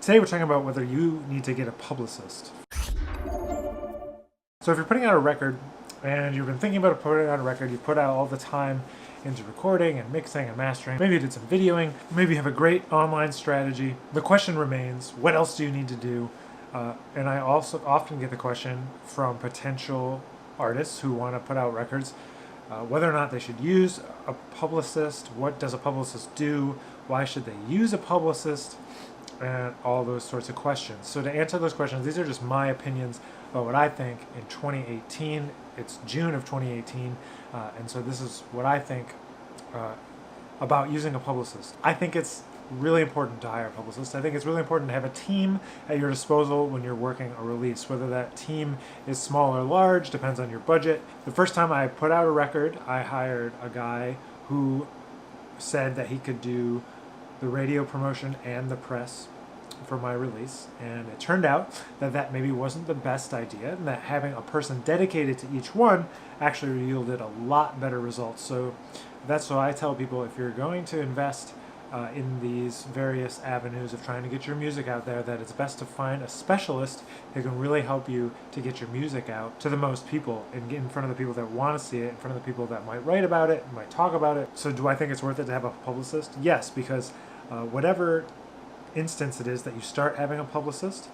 Today we're talking about whether you need to get a publicist. So if you're putting out a record and you've been thinking about putting out a record, you've put out all the time into recording and mixing and mastering, maybe you did some videoing, maybe you have a great online strategy. The question remains, what else do you need to do? And I also often get the question from potential artists who want to put out records, whether or not they should use a publicist, what does a publicist do, why should they use a publicist, and all those sorts of questions. So to answer those questions, these are just my opinions about what I think in 2018. It's June of 2018, and so this is what I think about using a publicist. I think it's really important to hire a publicist. I think it's really important to have a team at your disposal when you're working a release, whether that team is small or large, depends on your budget. The first time I put out a record, I hired a guy who said that he could do the radio promotion and the press for my release, and it turned out that that maybe wasn't the best idea, and that having a person dedicated to each one actually yielded a lot better results. So that's why I tell people, if you're going to invest in these various avenues of trying to get your music out there, that it's best to find a specialist who can really help you to get your music out to the most people and get in front of the people that want to see it, in front of the people that might write about it, might talk about it. So do I think it's worth it to have a publicist? Yes, because whatever instance it is that you start having a publicist,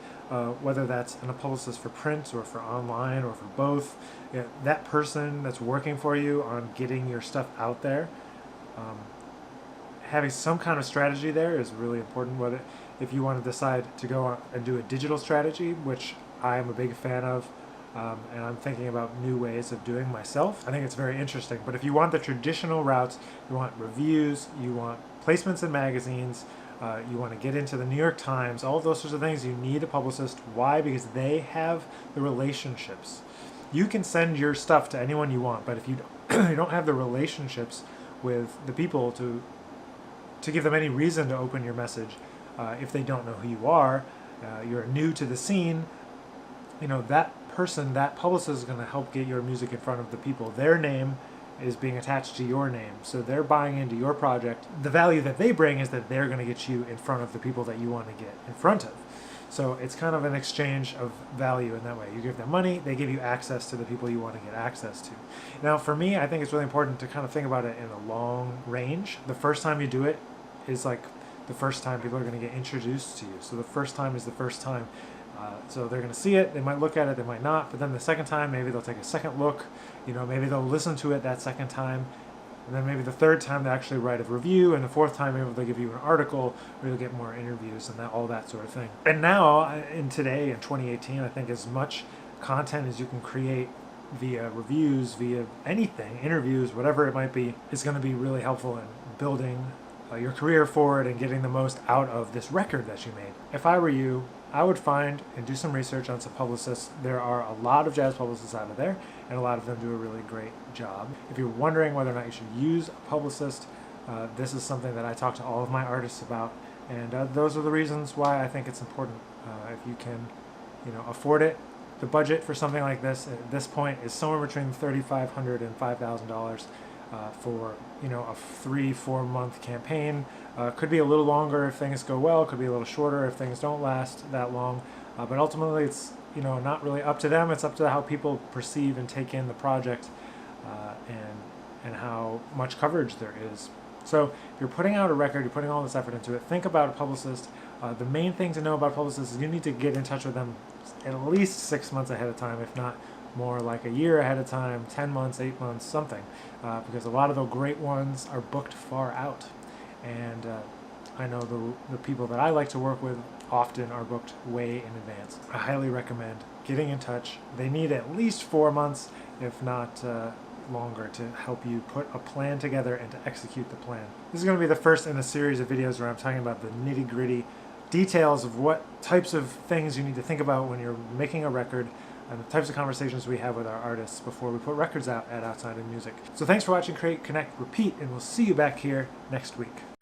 whether that's a publicist for print or for online or for both, that person that's working for you on getting your stuff out there, having some kind of strategy there is really important. Whether if you want to decide to go on and do a digital strategy, which I am a big fan of, and I'm thinking about new ways of doing myself, I think it's very interesting. But if you want the traditional routes, you want reviews, you want placements in magazines, you want to get into the New York Times, all of those sorts of things, you need a publicist. Why? Because they have the relationships. You can send your stuff to anyone you want, but if you don't have the relationships with the people to give them any reason to open your message, if they don't know who you are, you're new to the scene, that person, that publicist is going to help get your music in front of the people. Their name is being attached to your name, so they're buying into your project. The value that they bring is that they're going to get you in front of the people that you want to get in front of. So it's kind of an exchange of value in that way. You give them money, they give you access to the people you want to get access to. Now for me, I think it's really important to kind of think about it in a long range. The first time you do it is like the first time people are going to get introduced to you. So the first time is the first time. So they're going to see it, they might look at it, they might not, but then the second time, maybe they'll take a second look, maybe they'll listen to it that second time, and then maybe the third time they actually write a review, and the fourth time maybe they'll give you an article, or you'll get more interviews and all that sort of thing. And now, in 2018, I think as much content as you can create via reviews, via anything, interviews, whatever it might be, is going to be really helpful in building your career forward and getting the most out of this record that you made. If I were you, I would find and do some research on some publicists. There are a lot of jazz publicists out of there, and a lot of them do a really great job. If you're wondering whether or not you should use a publicist, this is something that I talk to all of my artists about, and those are the reasons why I think it's important. If you can, afford it, the budget for something like this at this point is somewhere between $3,500 and $5,000 for a 3-4 month campaign. Could be a little longer if things go well, could be a little shorter if things don't last that long, but ultimately it's not really up to them. It's up to how people perceive and take in the project, and how much coverage there is. So if you're putting out a record, you're putting all this effort into it, think about a publicist. The main thing to know about publicists is you need to get in touch with them at least 6 months ahead of time, if not more, like a year ahead of time, 10 months, 8 months, something, because a lot of the great ones are booked far out. And I know the people that I like to work with often are booked way in advance. I highly recommend getting in touch. They need at least 4 months, if not longer, to help you put a plan together and to execute the plan. This is going to be the first in a series of videos where I'm talking about the nitty-gritty details of what types of things you need to think about when you're making a record, and the types of conversations we have with our artists before we put records out at Outside of Music. So thanks for watching Create, Connect, Repeat, and we'll see you back here next week.